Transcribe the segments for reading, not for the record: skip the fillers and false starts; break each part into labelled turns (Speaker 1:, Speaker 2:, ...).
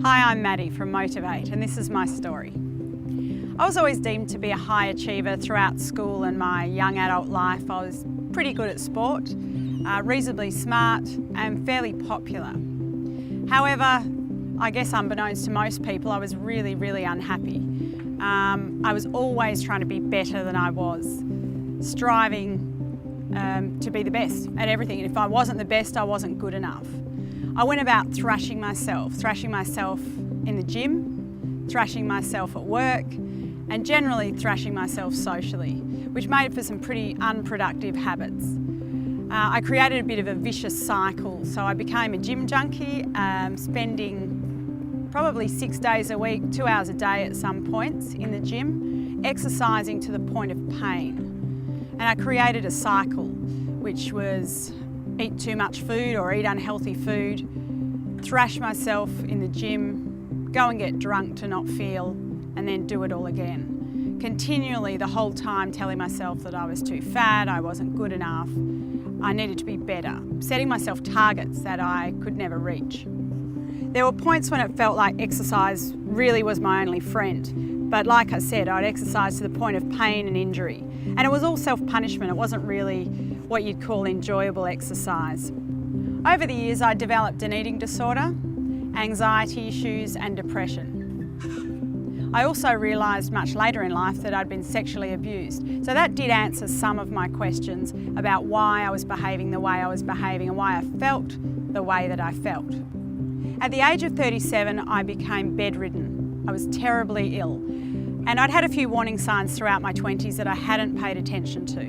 Speaker 1: Hi, I'm Maddy from Motivate, and this is my story. I was always deemed to be a high achiever throughout school and my young adult life. I was pretty good at sport, reasonably smart and fairly popular. However, I guess unbeknownst to most people, I was really unhappy. I was always trying to be better than I was, striving to be the best at everything. And if I wasn't the best, I wasn't good enough. I went about thrashing myself in the gym, thrashing myself at work, and generally thrashing myself socially, which made for some pretty unproductive habits. I created a bit of a vicious cycle, so I became a gym junkie, spending probably 6 days a week, 2 hours a day at some points in the gym, exercising to the point of pain. And I created a cycle, which was eat too much food or eat unhealthy food, thrash myself in the gym, go and get drunk to not feel, and then do it all again. Continually, the whole time, telling myself that I was too fat, I wasn't good enough, I needed to be better, setting myself targets that I could never reach. There were points when it felt like exercise really was my only friend, but like I said, I'd exercise to the point of pain and injury. And it was all self-punishment, it wasn't really what you'd call enjoyable exercise. Over the years, I developed an eating disorder, anxiety issues and depression. I also realised much later in life that I'd been sexually abused. So that did answer some of my questions about why I was behaving the way I was behaving and why I felt the way that I felt. At the age of 37, I became bedridden. I was terribly ill. And I'd had a few warning signs throughout my 20s that I hadn't paid attention to.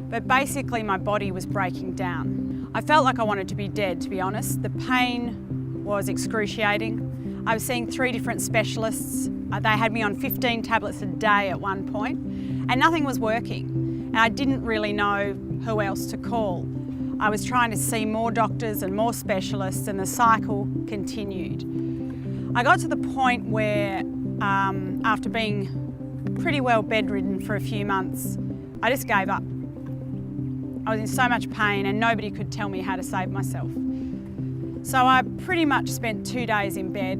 Speaker 1: But basically my body was breaking down. I felt like I wanted to be dead, to be honest. The pain was excruciating. I was seeing 3 different specialists. They had me on 15 tablets a day at one point, and nothing was working. And I didn't really know who else to call. I was trying to see more doctors and more specialists, and the cycle continued. I got to the point where, after being pretty well bedridden for a few months, I just gave up. I was in so much pain and nobody could tell me how to save myself. So I pretty much spent 2 days in bed,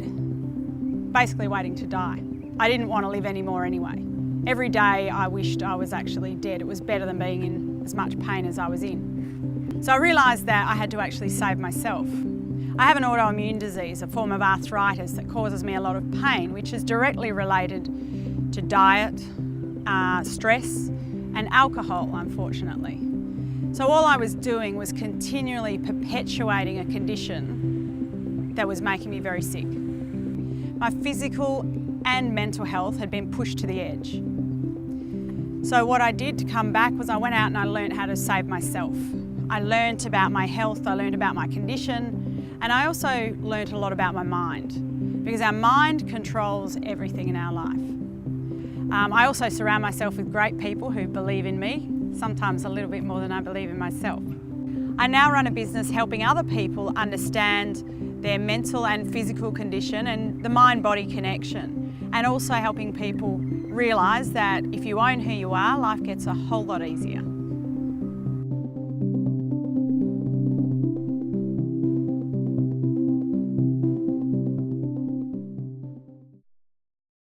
Speaker 1: basically waiting to die. I didn't want to live anymore anyway. Every day I wished I was actually dead. It was better than being in as much pain as I was in. So I realised that I had to actually save myself. I have an autoimmune disease, a form of arthritis that causes me a lot of pain, which is directly related to diet, stress and alcohol, unfortunately. So all I was doing was continually perpetuating a condition that was making me very sick. My physical and mental health had been pushed to the edge. So what I did to come back was I went out and I learned how to save myself. I learned about my health, I learned about my condition, and I also learned a lot about my mind, because our mind controls everything in our life. I also surround myself with great people who believe in me, sometimes a little bit more than I believe in myself. I now run a business helping other people understand their mental and physical condition and the mind-body connection, and also helping people realise that if you own who you are, life gets a whole lot easier.